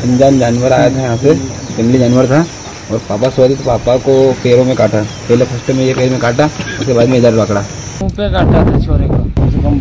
अनजान जानवर आया था यहाँ पे, जंगली जानवर था और पापा सो रहे तो पापा को पैरों में काटा। पहले फर्स्ट में ये पैर में काटा, उसके बाद में इधर पकड़ा। मुँह पे काटा था छोरे को। कम से कम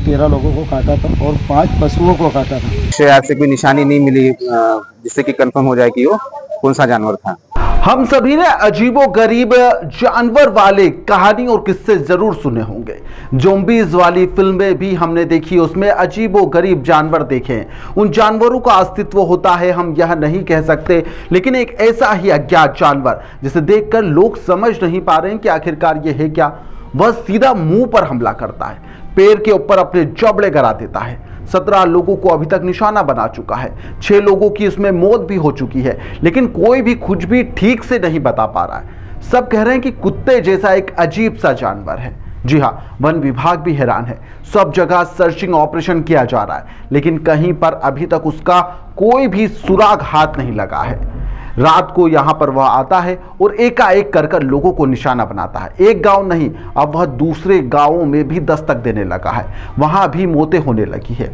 13 लोगों को काटा था और 5 पशुओं को काटा था। आज से कोई निशानी नहीं मिली जिससे कि कंफर्म हो जाए कि वो कौन सा जानवर था। हम सभी ने अजीबोगरीब जानवर वाले कहानी और किस्से जरूर सुने होंगे। ज़ॉम्बीज़ वाली फिल्में भी हमने देखी, उसमें अजीबोगरीब जानवर देखे। उन जानवरों का अस्तित्व होता है, हम यह नहीं कह सकते, लेकिन एक ऐसा ही अज्ञात जानवर जिसे देखकर लोग समझ नहीं पा रहे हैं कि आखिरकार ये है क्या। वह सीधा मुंह पर हमला करता है, पैर के ऊपर अपने जबड़े गड़ा देता है। 17 लोगों को अभी तक निशाना बना चुका है। 6 लोगों की इसमें मौत भी हो चुकी है, लेकिन कोई भी कुछ भी ठीक से नहीं बता पा रहा है। सब कह रहे हैं कि कुत्ते जैसा एक अजीब सा जानवर है। जी हाँ, वन विभाग भी हैरान है। सब जगह सर्चिंग ऑपरेशन किया जा रहा है, लेकिन कहीं पर अभी तक उसका कोई भी सुराग हाथ नहीं लगा है। रात को यहाँ पर वह आता है और एकाएक कर लोगों को निशाना बनाता है। एक गांव नहीं, अब वह दूसरे गांवों में भी दस्तक देने लगा है, वहां भी मौतें होने लगी है।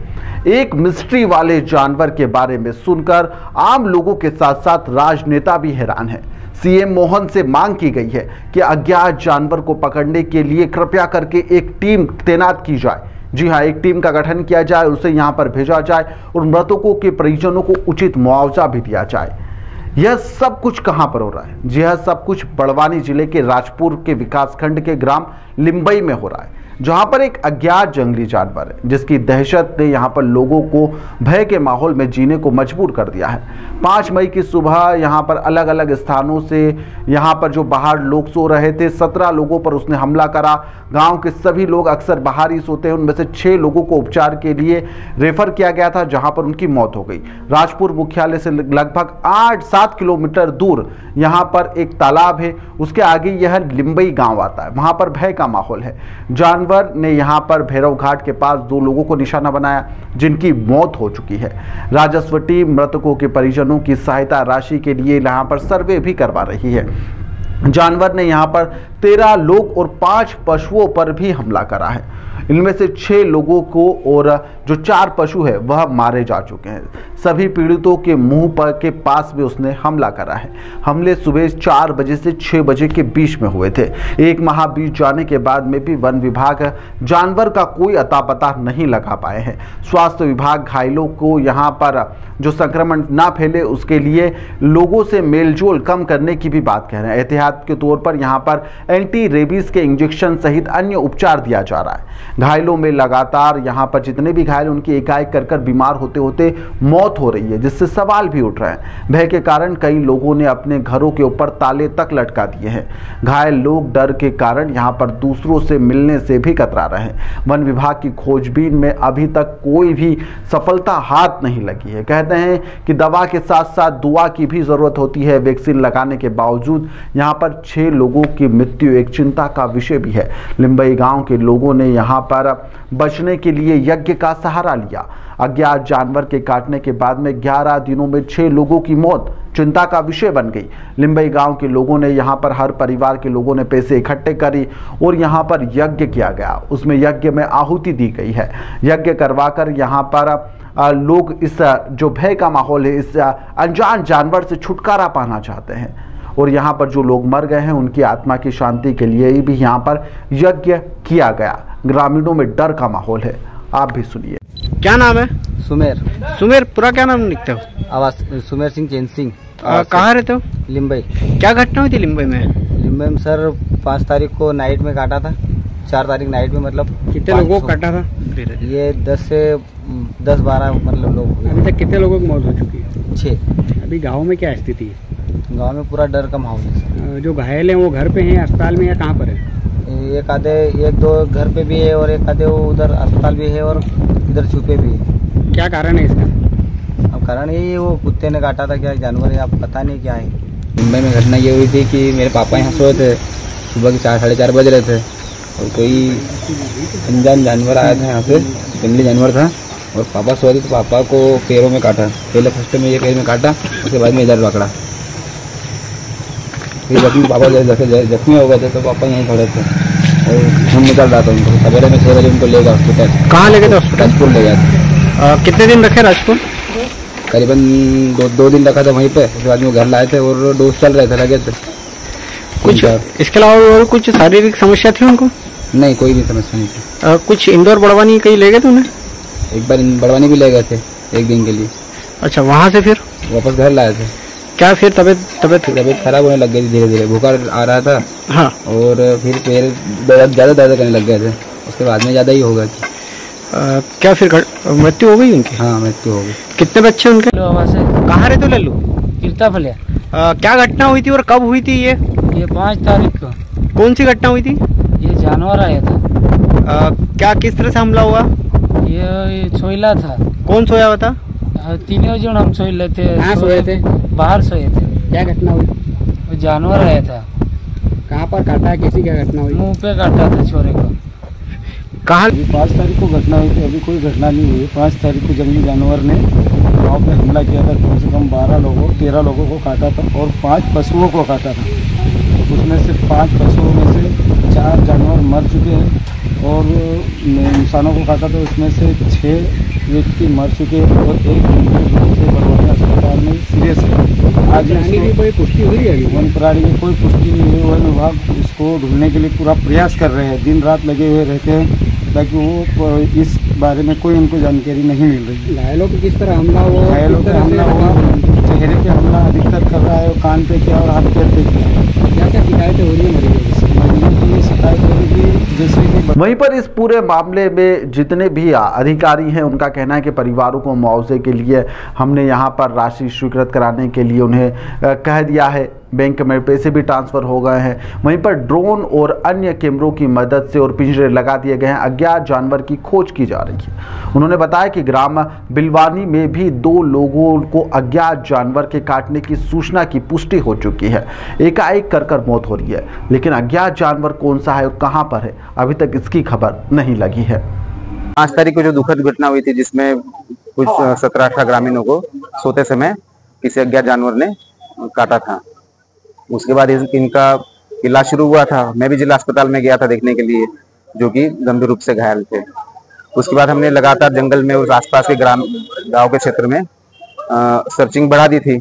एक मिस्ट्री वाले जानवर के बारे में सुनकर आम लोगों के साथ साथ राजनेता भी हैरान है। सीएम मोहन से मांग की गई है कि अज्ञात जानवर को पकड़ने के लिए कृपया करके एक टीम तैनात की जाए। जी हाँ, एक टीम का गठन किया जाए, उसे यहाँ पर भेजा जाए और मृतकों के परिजनों को उचित मुआवजा भी दिया जाए। यह सब कुछ कहां पर हो रहा है? जी हाँ, सब कुछ बड़वानी जिले के राजपुर के विकासखंड के ग्राम लिम्बई में हो रहा है, जहां पर एक अज्ञात जंगली जानवर है जिसकी दहशत ने यहां पर लोगों को भय के माहौल में जीने को मजबूर कर दिया है। 5 मई की सुबह यहां पर अलग अलग स्थानों से यहां पर जो बाहर लोग सो रहे थे, 17 लोगों पर उसने हमला करा। गांव के सभी लोग अक्सर बाहर ही सोते हैं, उनमें से 6 लोगों को उपचार के लिए रेफर किया गया था, जहां पर उनकी मौत हो गई। राजपुर मुख्यालय से लगभग 8-7 किलोमीटर दूर यहां पर एक तालाब है, उसके आगे यह लिम्बई गांव आता है। वहां पर भय का माहौल है। जानवर ने यहां पर भैरव घाट के पास 2 लोगों को निशाना बनाया, जिनकी मौत हो चुकी है। राजस्व टीम मृतकों के परिजनों की सहायता राशि के लिए यहां पर सर्वे भी करवा रही है। जानवर ने यहां पर 13 लोग और 5 पशुओं पर भी हमला करा है। इनमें से 6 लोगों को और जो 4 पशु है वह मारे जा चुके हैं। सभी पीड़ितों के मुंह पर के पास में उसने हमला करा है। हमले सुबह 4 बजे से 6 बजे के बीच में हुए थे। 1 माह बीत जाने के बाद में भी वन विभाग जानवर का कोई अता पता नहीं लगा पाए हैं। स्वास्थ्य विभाग घायलों को यहाँ पर जो संक्रमण ना फैले उसके लिए लोगों से मेलजोल कम करने की भी बात कह रहे हैं। एहतियात के तौर पर यहाँ पर एंटी रेबीज के इंजेक्शन सहित अन्य उपचार दिया जा रहा है। घायलों में लगातार यहाँ पर जितने भी घायल उनकी एकाएक कर बीमार होते होते मौत हो रही है, जिससे सवाल भी उठ रहे हैं। भय के कारण कई लोगों ने अपने घरों के ऊपर ताले तक लटका दिए हैं। घायल लोग डर के कारण यहाँ पर दूसरों से मिलने से भी कतरा रहे हैं। वन विभाग की खोजबीन में अभी तक कोई भी सफलता हाथ नहीं लगी है। कहते हैं कि दवा के साथ साथ दुआ की भी जरूरत होती है। वैक्सीन लगाने के बावजूद यहाँ पर 6 लोगों की मृत्यु एक चिंता का विषय भी है। लिम्बई गांव के लोगों ने यहाँ पर बचने के लिए यज्ञ का सहारा लिया। अज्ञात जानवर के काटने के बाद में 11 दिनों में 6 लोगों की मौत चिंता का विषय बन गई। लिम्बई गांव के लोगों ने यहाँ पर हर परिवार के लोगों ने पैसे इकट्ठे करी और यहाँ पर यज्ञ किया गया। उसमें यज्ञ में आहुति दी गई है। यज्ञ करवाकर यहाँ पर लोग इस जो भय का माहौल है, इस अनजान जानवर से छुटकारा पाना चाहते हैं। और यहाँ पर जो लोग मर गए हैं उनकी आत्मा की शांति के लिए भी यहाँ पर यज्ञ किया गया। ग्रामीणों में डर का माहौल है। आप भी सुनिए। क्या नाम है? सुमेर। सुमेर, पूरा क्या नाम लिखते हो? आवास सुमेर सिंह चैन सिंह। कहाँ रहते हो? लिम्बई। क्या घटना हुई थी लिम्बई में? लिम्बई में सर 5 तारीख को नाइट में काटा था। 4 तारीख नाइट में, मतलब कितने लोगों को काटा था? ये 10-12 मतलब लोग। अभी तक कितने लोगों की मौत हो चुकी है? 6। अभी गाँव में क्या स्थिति है? गांव में पूरा डर का माहौल है। जो घायल हैं वो घर पे हैं, अस्पताल में, या कहाँ पर है? एक दो घर पे भी है और एक आधे वो उधर अस्पताल भी है और इधर छुपे भी है। क्या कारण है इसका? अब कारण यही वो कुत्ते ने काटा था, क्या जानवर है आप पता नहीं क्या है। मुंबई में घटना ये हुई थी कि मेरे पापा यहाँ सोए थे, सुबह के 4-4:30 बज रहे थे और कोई अनजान जानवर आया था यहाँ पे, जंगली जानवर था और पापा सो रहे तो पापा को पैरों में काटा। पहले फर्स्ट में ये पैर में काटा, उसके बाद में इधर पकड़ा। जब पापा जख्मी हो गए थे तो पापा यहीं खड़े थे और खून निकल रहा था उनको। सवेरे में 6 बजे उनको ले गया हॉस्पिटल। कहाँ ले गए थे हॉस्पिटल? राजपुर ले गया था। कितने दिन रखे राजपुर? करीबन दो दिन रखा था वहीं पे। उसके बाद में वो घर लाए थे और डोज चल रहे थे, लगे थे कुछ। इसके अलावा और कुछ शारीरिक समस्या थी उनको? नहीं, कोई भी समस्या नहीं थी। कुछ इंदौर बड़वानी कहीं ले गए थे उन्हें? एक बार बड़वानी भी ले गए थे एक दिन के लिए। अच्छा, वहाँ से फिर वापस घर लाए थे। क्या फिर तबीयत खराब होने लग गई थी धीरे धीरे, बुखार आ रहा था। हाँ। और फिर पैर ज़्यादा दर्द करने लग गए थे। उसके बाद में ज़्यादा ही हो गया। क्या फिर मृत्यु हो गई उनकी? हाँ, मृत्यु हो गई। कितने बच्चे उनके? कहाँ रहते हो लल्लू? किरता फलिया। क्या घटना हुई थी और कब हुई थी ये? 5 तारीख को। कौन सी घटना हुई थी? ये जानवर आया था। क्या किस तरह से हमला हुआ? ये सोइला था। कौन सोया हुआ था? तीनों जन हम सोए थे। कहाँ सोए थे? बाहर सोए थे। क्या घटना हुई? वो जानवर आया था। कहाँ पर काटा है? कैसी क्या घटना हुई? मुंह पे काटा था छोरे को। कहाँ? 5 तारीख को घटना हुई थी। अभी कोई घटना नहीं हुई। 5 तारीख को जंगली जानवर ने गाँव पे हमला किया था। कम से कम 13 लोगों को काटा था और 5 पशुओं को काटा था। उसमें से 5 पशुओं में से 4 जानवर मर चुके हैं और इंसानों को काटा था उसमें से 6 व्यक्ति मर चुके हैं और एक से बड़वानी अस्पताल में सीरियस है। आज की कोई पुष्टि हुई है? वन प्राणी की कोई पुष्टि नहीं हुई। वन विभाग इसको ढूंढने के लिए पूरा प्रयास कर रहे हैं, दिन रात लगे हुए रहते हैं ताकि वो इस बारे में कोई उनको जानकारी नहीं मिल रही। घायलों को किस तरह हमला हुआ? घायलों पे हमला हुआ, चेहरे पे हमला अधिकतर कर रहा है, कान पे किया और हाथ पैर पे किया। क्या क्या शिकायतें हो रही है मरीजों की? ये शिकायत हो रही है जैसे कि वहीं पर इस पूरे मामले में जितने भी अधिकारी हैं उनका कहना है कि परिवारों को मुआवजे के लिए हमने यहां पर राशि स्वीकृत कराने के लिए उन्हें कह दिया है। बैंक में पैसे भी ट्रांसफ़र हो गए हैं। वहीं पर ड्रोन और अन्य कैमरों की मदद से और पिंजरे लगा दिए गए हैं। अज्ञात जानवर की खोज की जा रही है। उन्होंने बताया कि ग्राम बिलवानी में भी 2 लोगों को अज्ञात जानवर के काटने की सूचना की पुष्टि हो चुकी है। एकाएक कर मौत हो रही है, लेकिन अज्ञात जानवर कौन सा है और कहां पर है अभी तक इसकी खबर नहीं लगी है। 5 तारीख को जो दुखद घटना हुई थी जिसमें कुछ 17-18 ग्रामीणों को सोते समय किसी अज्ञात जानवर ने काटा था, उसके बाद इनका इलाज शुरू हुआ था। मैं भी जिला अस्पताल में गया था देखने के लिए, जो कि गंभीर रूप से घायल थे। उसके बाद हमने लगातार जंगल में और आसपास के गांव के क्षेत्र में सर्चिंग बढ़ा दी थी,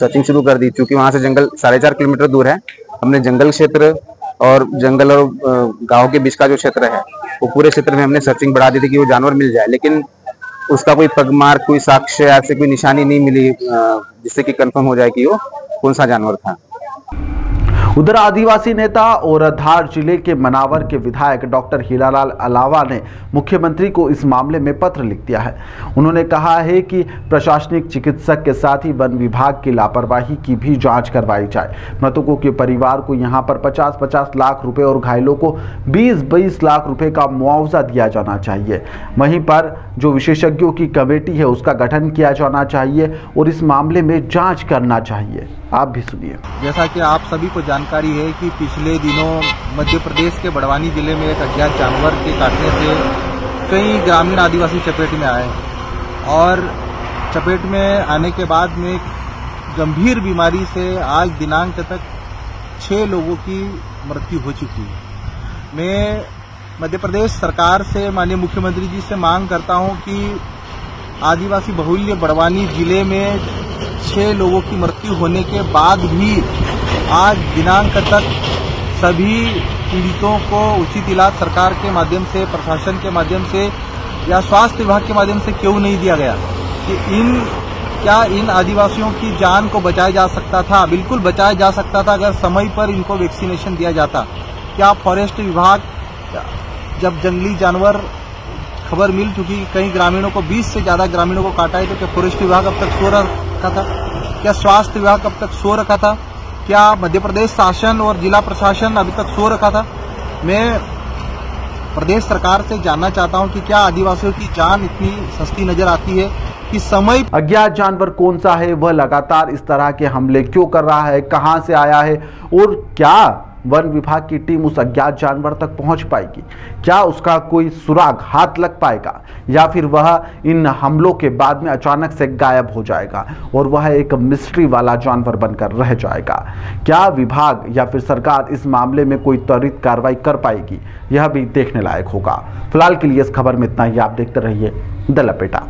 सर्चिंग शुरू कर दी। क्योंकि वहां से जंगल 4.5 किलोमीटर दूर है, हमने जंगल क्षेत्र और जंगल और गांव के बीच का जो क्षेत्र है वो पूरे क्षेत्र में हमने सर्चिंग बढ़ा दी थी कि वो जानवर मिल जाए, लेकिन उसका कोई पगमार्क, कोई साक्ष्य, ऐसे कोई निशानी नहीं मिली जिससे कि कंफर्म हो जाए कि वो कौन सा जानवर था। उधर आदिवासी नेता और धार जिले के मनावर के विधायक डॉक्टर हीरालाल अलावा ने मुख्यमंत्री को इस मामले में पत्र लिख दिया है। उन्होंने कहा है कि प्रशासनिक चिकित्सक के साथ ही वन विभाग की लापरवाही की भी जांच करवाई जाए। मृतकों के परिवार को यहां पर 50-50 लाख रुपए और घायलों को 20-20 लाख रुपए का मुआवजा दिया जाना चाहिए। वहीं पर जो विशेषज्ञों की कमेटी है उसका गठन किया जाना चाहिए और इस मामले में जाँच करना चाहिए। आप भी सुनिए। जैसा कि आप सभी को जानकारी है कि पिछले दिनों मध्य प्रदेश के बड़वानी जिले में एक अज्ञात जानवर के काटने से कई ग्रामीण आदिवासी चपेट में आए और चपेट में आने के बाद में गंभीर बीमारी से आज दिनांक तक 6 लोगों की मृत्यु हो चुकी है। मैं मध्य प्रदेश सरकार से, माननीय मुख्यमंत्री जी से मांग करता हूं कि आदिवासी बहुल्य बड़वानी जिले में 6 लोगों की मृत्यु होने के बाद भी आज दिनांक तक सभी पीड़ितों को उचित इलाज सरकार के माध्यम से, प्रशासन के माध्यम से या स्वास्थ्य विभाग के माध्यम से क्यों नहीं दिया गया कि क्या इन आदिवासियों की जान को बचाया जा सकता था? बिल्कुल बचाया जा सकता था अगर समय पर इनको वैक्सीनेशन दिया जाता। क्या फॉरेस्ट विभाग, जब जंगली जानवर खबर मिल चुकी कई ग्रामीणों को, 20 से ज्यादा ग्रामीणों को काटा है, तो क्या फॉरेस्ट विभाग अब तक सो रखा था? क्या स्वास्थ्य विभाग अब तक सो रखा था? क्या मध्य प्रदेश शासन और जिला प्रशासन अभी तक सो रखा था? मैं प्रदेश सरकार से जानना चाहता हूं कि क्या आदिवासियों की जान इतनी सस्ती नजर आती है कि समय। अज्ञात जानवर कौन सा है, वह लगातार इस तरह के हमले क्यों कर रहा है, कहां से आया है और क्या वन विभाग की टीम उस अज्ञात जानवर तक पहुंच पाएगी? क्या उसका कोई सुराग हाथ लग पाएगा या फिर वह इन हमलों के बाद में अचानक से गायब हो जाएगा और वह एक मिस्ट्री वाला जानवर बनकर रह जाएगा? क्या विभाग या फिर सरकार इस मामले में कोई त्वरित कार्रवाई कर पाएगी? यह भी देखने लायक होगा। फिलहाल के लिए इस खबर में इतना ही। आप देखते रहिए द लपेटा।